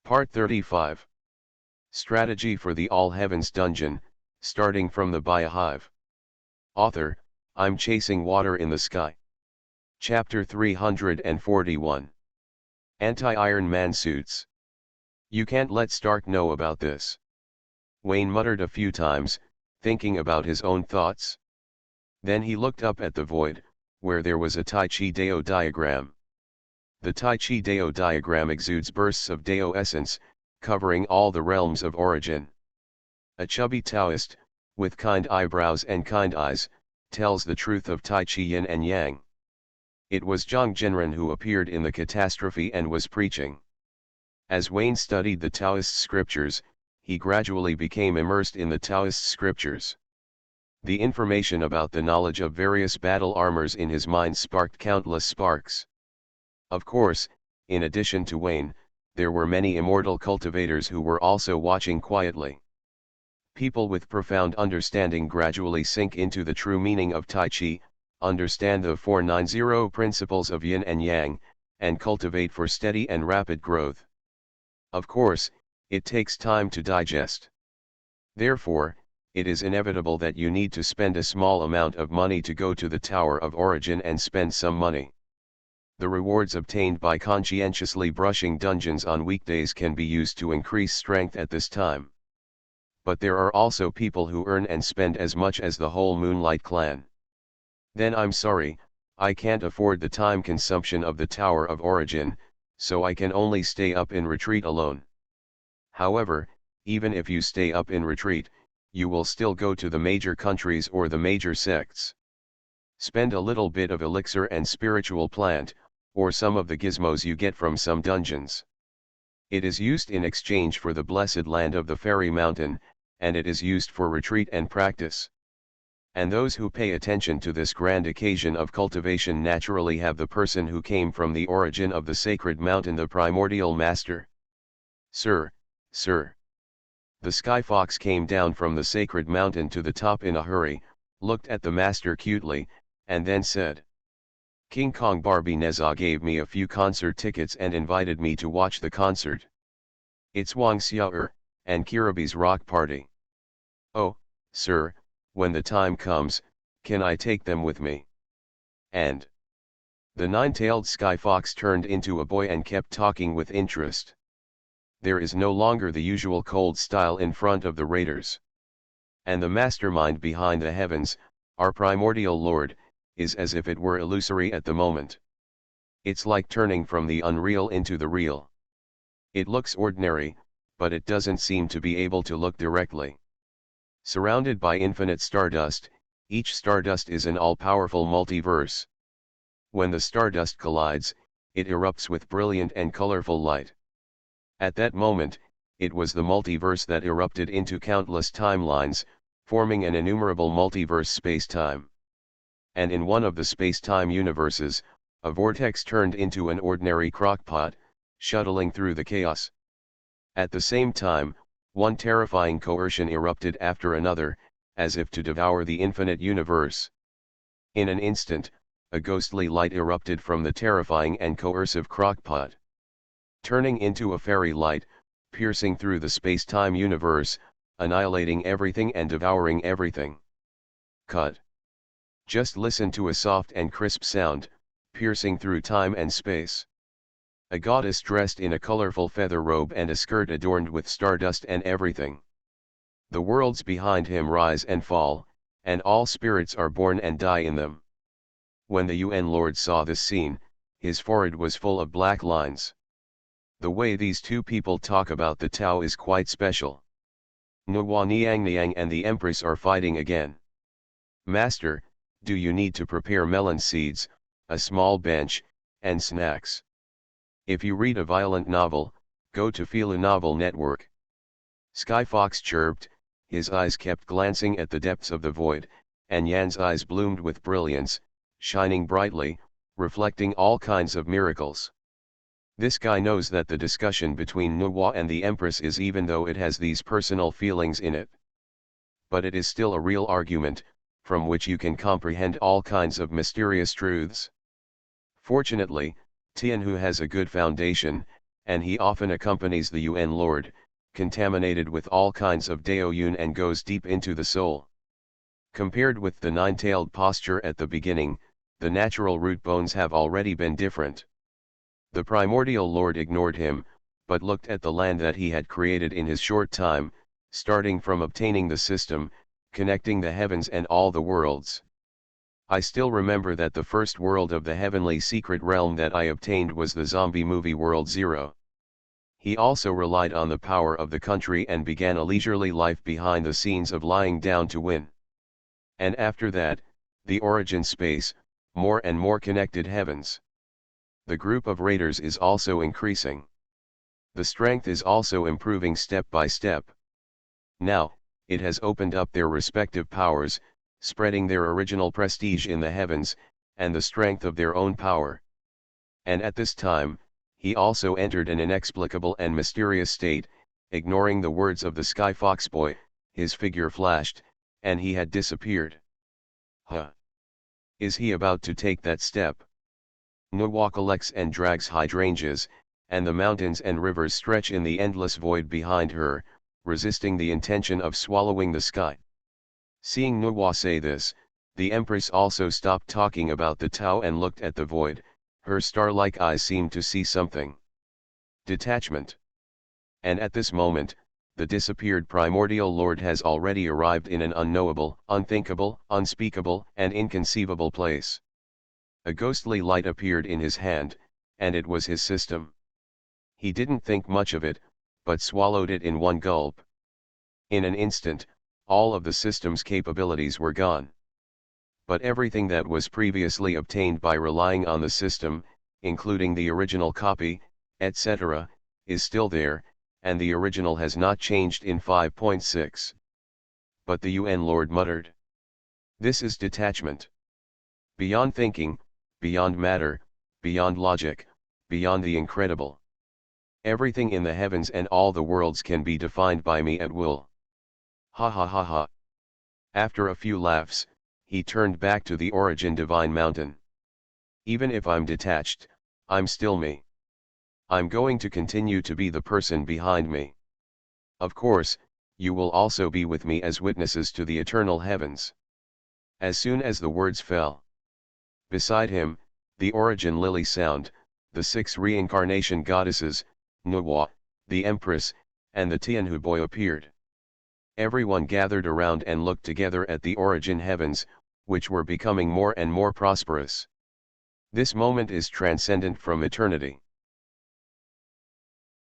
Part 35. Strategy for the All Heavens Dungeon, starting from the Biohive. Author, I'm chasing water in the sky. Chapter 341. Anti-Iron Man suits. You can't let Stark know about this. Wayne muttered a few times, thinking about his own thoughts. Then he looked up at the void, where there was a Tai Chi Deo diagram. The Tai Chi Deo diagram exudes bursts of Deo essence, covering all the realms of origin. A chubby Taoist, with kind eyebrows and kind eyes, tells the truth of Tai Chi Yin and Yang. It was Zhang Zhenren who appeared in the catastrophe and was preaching. As Wayne studied the Taoist scriptures, he gradually became immersed in the Taoist scriptures. The information about the knowledge of various battle armors in his mind sparked countless sparks. Of course, in addition to Wayne, there were many immortal cultivators who were also watching quietly. People with profound understanding gradually sink into the true meaning of Tai Chi, understand the 490 principles of Yin and Yang, and cultivate for steady and rapid growth. Of course, it takes time to digest. Therefore, it is inevitable that you need to spend a small amount of money to go to the Tower of Origin and spend some money. The rewards obtained by conscientiously brushing dungeons on weekdays can be used to increase strength at this time. But there are also people who earn and spend as much as the whole Moonlight Clan. Then I'm sorry, I can't afford the time consumption of the Tower of Origin, so I can only stay up in retreat alone. However, even if you stay up in retreat, you will still go to the major countries or the major sects. Spend a little bit of elixir and spiritual plant, or some of the gizmos you get from some dungeons. It is used in exchange for the blessed land of the Fairy Mountain, and it is used for retreat and practice. And those who pay attention to this grand occasion of cultivation naturally have the person who came from the origin of the sacred mountain, the primordial master. Sir. The Sky Fox came down from the sacred mountain to the top in a hurry, looked at the master cutely, and then said, King Kong Barbie Neza gave me a few concert tickets and invited me to watch the concert. It's Wang Xiao'er, and Kirabi's rock party. Oh, sir, when the time comes, can I take them with me? And the nine-tailed Sky Fox turned into a boy and kept talking with interest. There is no longer the usual cold style in front of the raiders. And the mastermind behind the heavens, our primordial lord, is as if it were illusory at the moment. It's like turning from the unreal into the real. It looks ordinary, but it doesn't seem to be able to look directly. Surrounded by infinite stardust, each stardust is an all-powerful multiverse. When the stardust collides, it erupts with brilliant and colorful light. At that moment, it was the multiverse that erupted into countless timelines, forming an innumerable multiverse space-time. And in one of the space-time universes, a vortex turned into an ordinary crockpot, shuttling through the chaos. At the same time, one terrifying coercion erupted after another, as if to devour the infinite universe. In an instant, a ghostly light erupted from the terrifying and coercive crockpot, turning into a fairy light, piercing through the space-time universe, annihilating everything and devouring everything. Cut. Just listen to a soft and crisp sound, piercing through time and space. A goddess dressed in a colorful feather robe and a skirt adorned with stardust and everything. The worlds behind him rise and fall, and all spirits are born and die in them. When the UN Lord saw this scene, his forehead was full of black lines. The way these two people talk about the Tao is quite special. Nuwa Niang and the Empress are fighting again. Master, do you need to prepare melon seeds, a small bench, and snacks? If you read a violent novel, go to Fila Novel Network. Sky Fox chirped, his eyes kept glancing at the depths of the void, and Yan's eyes bloomed with brilliance, shining brightly, reflecting all kinds of miracles. This guy knows that the discussion between Nuwa and the Empress is, even though it has these personal feelings in it. But it is still a real argument, from which you can comprehend all kinds of mysterious truths. Fortunately, Tianhu has a good foundation, and he often accompanies the UN Lord, contaminated with all kinds of Daoyun, and goes deep into the soul. Compared with the nine-tailed posture at the beginning, the natural root bones have already been different. The primordial Lord ignored him, but looked at the land that he had created in his short time, starting from obtaining the system, connecting the heavens and all the worlds. I still remember that the first world of the heavenly secret realm that I obtained was the zombie movie World Zero. He also relied on the power of the country and began a leisurely life behind the scenes of lying down to win. And after that, the origin space, more and more connected heavens. The group of raiders is also increasing. The strength is also improving step by step. Now, it has opened up their respective powers, spreading their original prestige in the heavens, and the strength of their own power. And at this time, he also entered an inexplicable and mysterious state, ignoring the words of the Sky Fox Boy. His figure flashed, and he had disappeared. Huh! Is he about to take that step? Nuwa collects and drags hydrangeas, and the mountains and rivers stretch in the endless void behind her, resisting the intention of swallowing the sky. Seeing Nuwa say this, the Empress also stopped talking about the Tao and looked at the void. Her star-like eyes seemed to see something. Detachment. And at this moment, the disappeared primordial Lord has already arrived in an unknowable, unthinkable, unspeakable, and inconceivable place. A ghostly light appeared in his hand, and it was his system. He didn't think much of it, but swallowed it in one gulp. In an instant, all of the system's capabilities were gone. But everything that was previously obtained by relying on the system, including the original copy, etc., is still there, and the original has not changed in 5.6. But the UN Lord muttered. This is detachment. Beyond thinking, beyond matter, beyond logic, beyond the incredible. Everything in the heavens and all the worlds can be defined by me at will. Ha ha ha ha. After a few laughs, he turned back to the origin divine mountain. Even if I'm detached, I'm still me. I'm going to continue to be the person behind me. Of course, you will also be with me as witnesses to the eternal heavens. As soon as the words fell beside him, the origin lily sound, the 6 reincarnation goddesses, Nuwa, the Empress, and the Tianhu boy appeared. Everyone gathered around and looked together at the origin heavens, which were becoming more and more prosperous. This moment is transcendent from eternity.